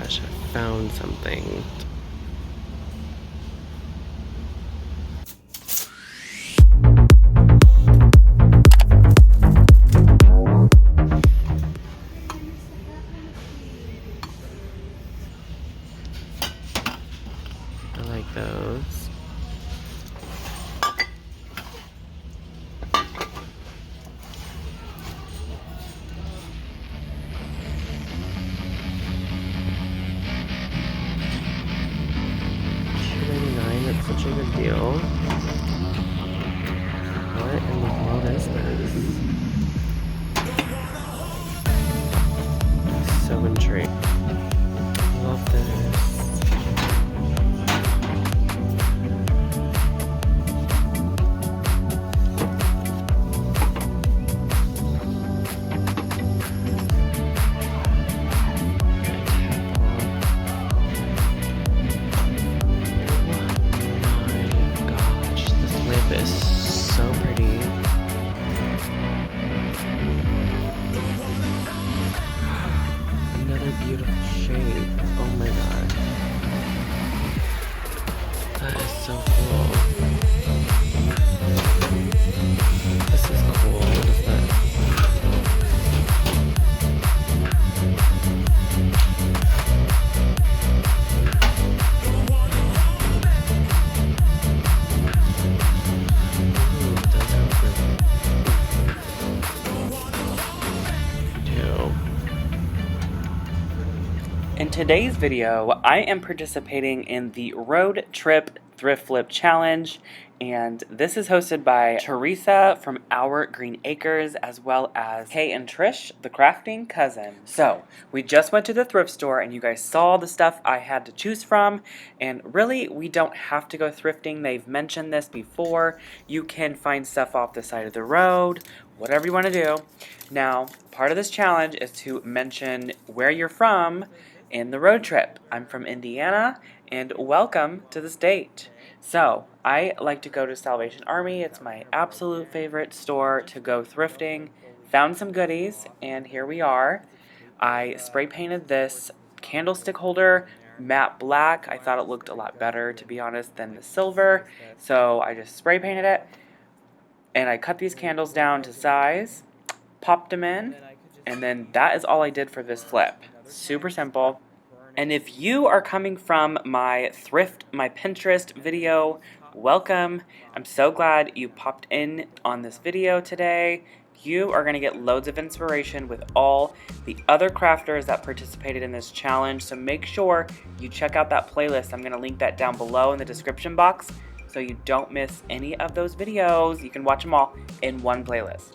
gosh, I found something. I like those. $2.99, that's such a good deal. What in the world is this? I'm so intrigued. Love this. Is so pretty. Another beautiful shape. Oh my god. That is so cool. This is cool. What is that? In today's video, I am participating in the Road Trip Thrift Flip Challenge, and this is hosted by Teresa from Our Green Acres, as well as Kay and Trish, the crafting cousin. So, we just went to the thrift store, and you guys saw the stuff I had to choose from, and really, we don't have to go thrifting. They've mentioned this before. You can find stuff off the side of the road, whatever you want to do. Now, part of this challenge is to mention where you're from in the road trip. I'm from Indiana, and welcome to the state. So, I like to go to Salvation Army. It's my absolute favorite store to go thrifting. Found some goodies, and here we are. I spray painted this candlestick holder matte black. I thought it looked a lot better, to be honest, than the silver. So I just spray painted it, and I cut these candles down to size, popped them in, and then that is all I did for this flip. Super simple. And if you are coming from my Pinterest video, welcome. I'm so glad you popped in on this video today. You are going to get loads of inspiration with all the other crafters that participated in this challenge. So make sure you check out that playlist. I'm going to link that down below in the description box so you don't miss any of those videos. You can watch them all in one playlist.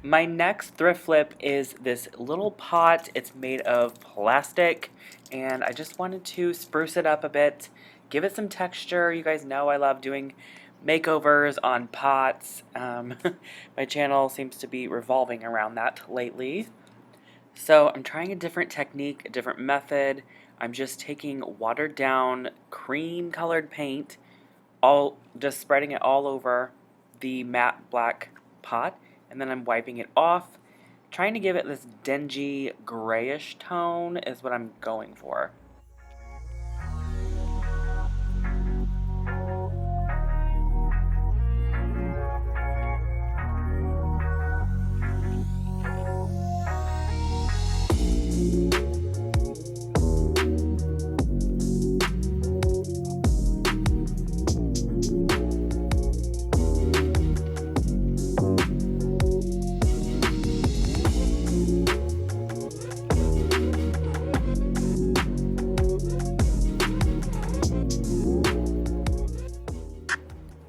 My next thrift flip is this little pot. It's made of plastic, and I just wanted to spruce it up a bit, give it some texture. You guys know I love doing makeovers on pots. My channel seems to be revolving around that lately. So I'm trying a different technique, a different method. I'm just taking watered down cream colored paint, just spreading it all over the matte black pot. And then I'm wiping it off, trying to give it this dingy grayish tone is what I'm going for.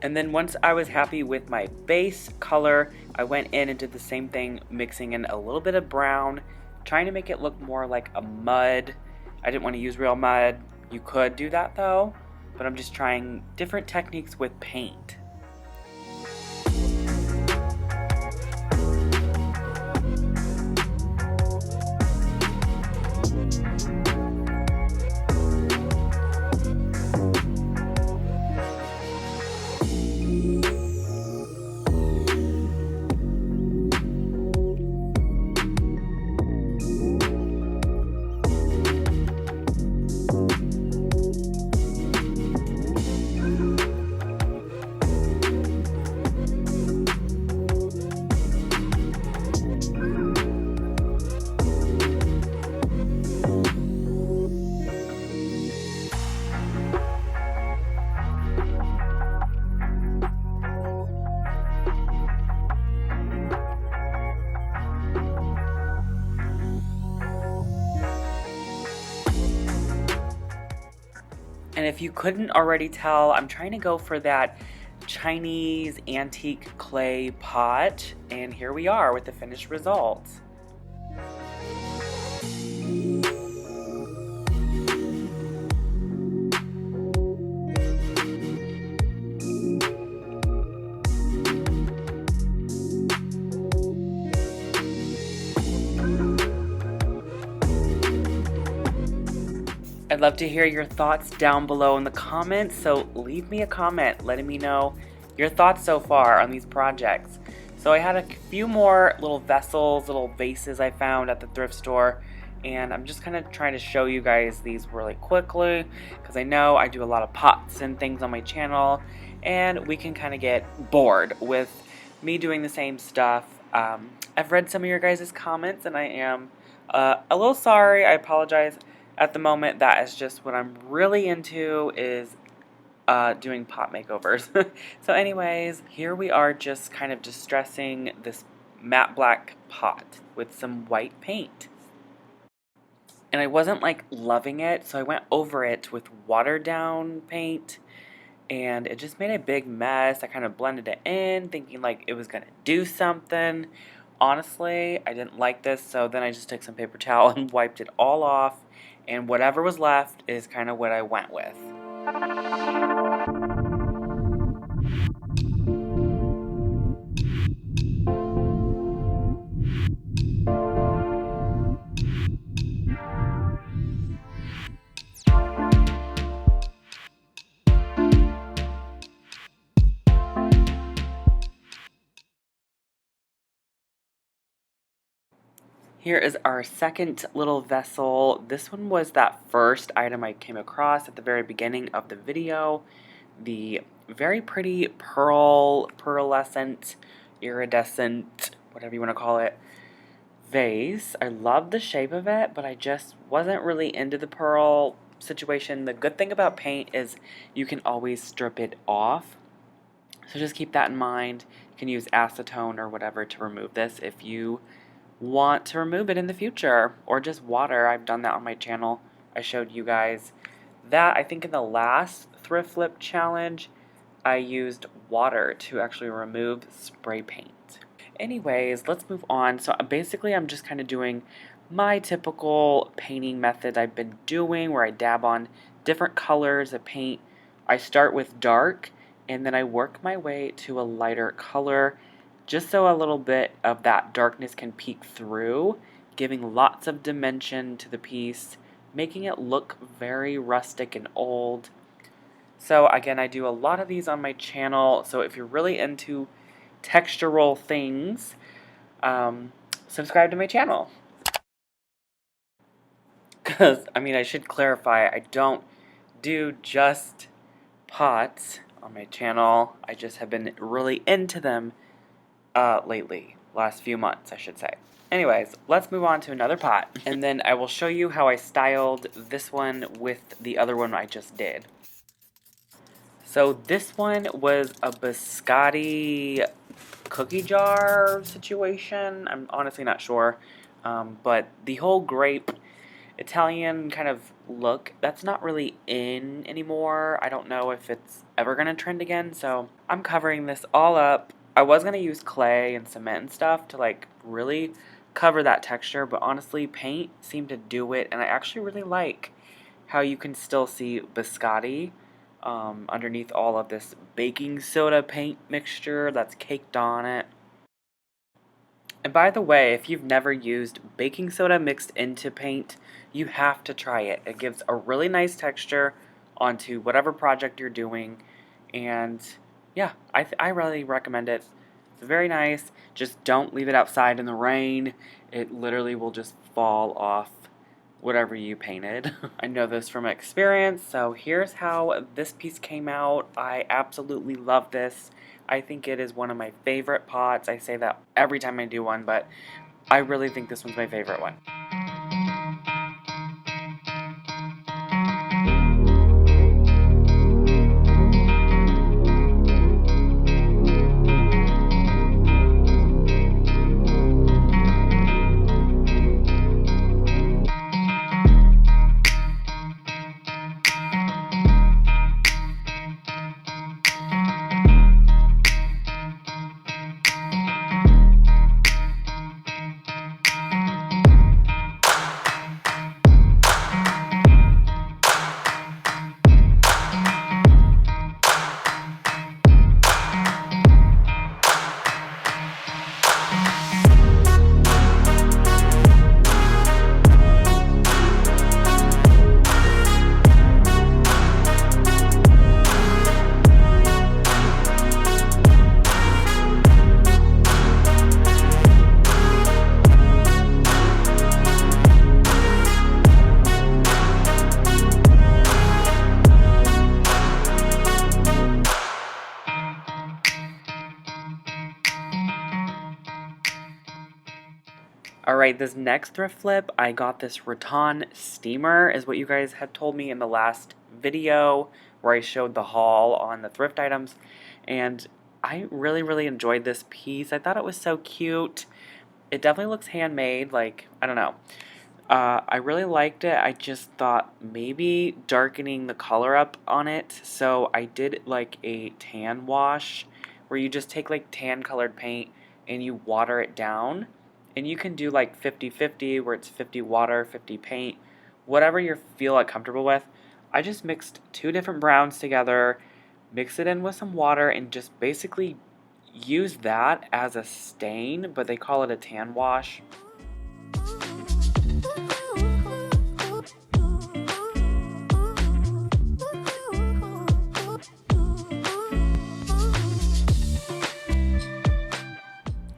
And then once I was happy with my base color, I went in and did the same thing, mixing in a little bit of brown, trying to make it look more like a mud. I didn't want to use real mud. You could do that though, but I'm just trying different techniques with paint. And if you couldn't already tell, I'm trying to go for that Chinese antique clay pot, and here we are with the finished result. I'd love to hear your thoughts down below in the comments, so leave me a comment letting me know your thoughts so far on these projects. So I had a few more little vessels, little vases I found at the thrift store, and I'm just kind of trying to show you guys these really quickly because I know I do a lot of pots and things on my channel, and we can kind of get bored with me doing the same stuff. I've read some of your guys' comments, and I am a little sorry. I apologize. At the moment, that is just what I'm really into, is doing pot makeovers. So anyways, here we are just kind of distressing this matte black pot with some white paint. And I wasn't like loving it, so I went over it with watered down paint, and it just made a big mess. I kind of blended it in, thinking like it was gonna do something. Honestly, I didn't like this, so then I just took some paper towel and wiped it all off, and whatever was left is kind of what I went with. Here is our second little vessel. This one was that first item I came across at the very beginning of the video. The very pretty pearlescent, iridescent, whatever you want to call it, vase. I love the shape of it, but I just wasn't really into the pearl situation. The good thing about paint is you can always strip it off. So just keep that in mind. You can use acetone or whatever to remove this if you want to remove it in the future, or just water. I've done that on my channel. I showed you guys that. I think in the last thrift flip challenge I used water to actually remove spray paint. Anyways, let's move on. So basically I'm just kind of doing my typical painting method I've been doing, where I dab on different colors of paint. I start with dark and then I work my way to a lighter color, just so a little bit of that darkness can peek through, giving lots of dimension to the piece, making it look very rustic and old. So again, I do a lot of these on my channel, so if you're really into textural things, subscribe to my channel. Because, I mean, I should clarify, I don't do just pots on my channel. I just have been really into them lately, last few months I should say. Anyways, let's move on to another pot, and then I will show you how I styled this one with the other one I just did. So this one was a biscotti cookie jar situation. I'm honestly not sure, but the whole grape Italian kind of look, that's not really in anymore. I don't know if it's ever gonna trend again, so I'm covering this all up. I was going to use clay and cement and stuff to like really cover that texture, but honestly paint seemed to do it, and I actually really like how you can still see biscotti underneath all of this baking soda paint mixture that's caked on it. And by the way, if you've never used baking soda mixed into paint, you have to try it. It gives a really nice texture onto whatever project you're doing, and yeah, I really recommend it. It's very nice. Just don't leave it outside in the rain. It literally will just fall off whatever you painted. I know this from experience, so here's how this piece came out. I absolutely love this. I think it is one of my favorite pots. I say that every time I do one, but I really think this one's my favorite one. Alright, this next thrift flip, I got this Rattan steamer, is what you guys had told me in the last video where I showed the haul on the thrift items. And I really enjoyed this piece. I thought it was so cute. It definitely looks handmade, like, I don't know. I really liked it. I just thought maybe darkening the color up on it. So I did like a tan wash where you just take like tan colored paint and you water it down. And you can do like 50-50 where it's 50 water, 50 paint, whatever you feel like comfortable with. I just mixed two different browns together, mix it in with some water, and just basically use that as a stain, but they call it a tan wash.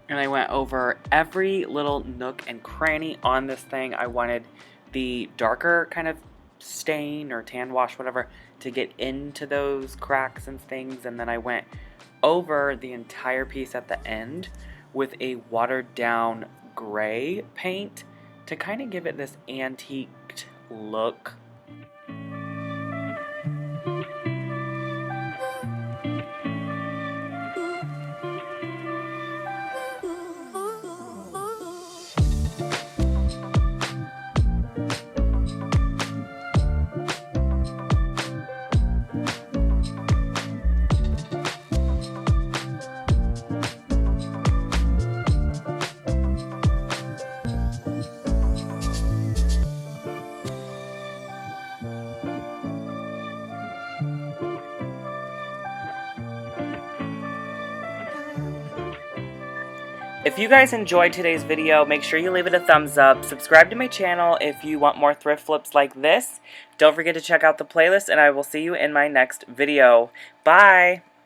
And I went over every little nook and cranny on this thing. I wanted the darker kind of stain or tan wash, whatever, to get into those cracks and things. And then I went over the entire piece at the end with a watered down gray paint to kind of give it this antiqued look. If you guys enjoyed today's video, make sure you leave it a thumbs up. Subscribe to my channel if you want more thrift flips like this. Don't forget to check out the playlist, and I will see you in my next video. Bye!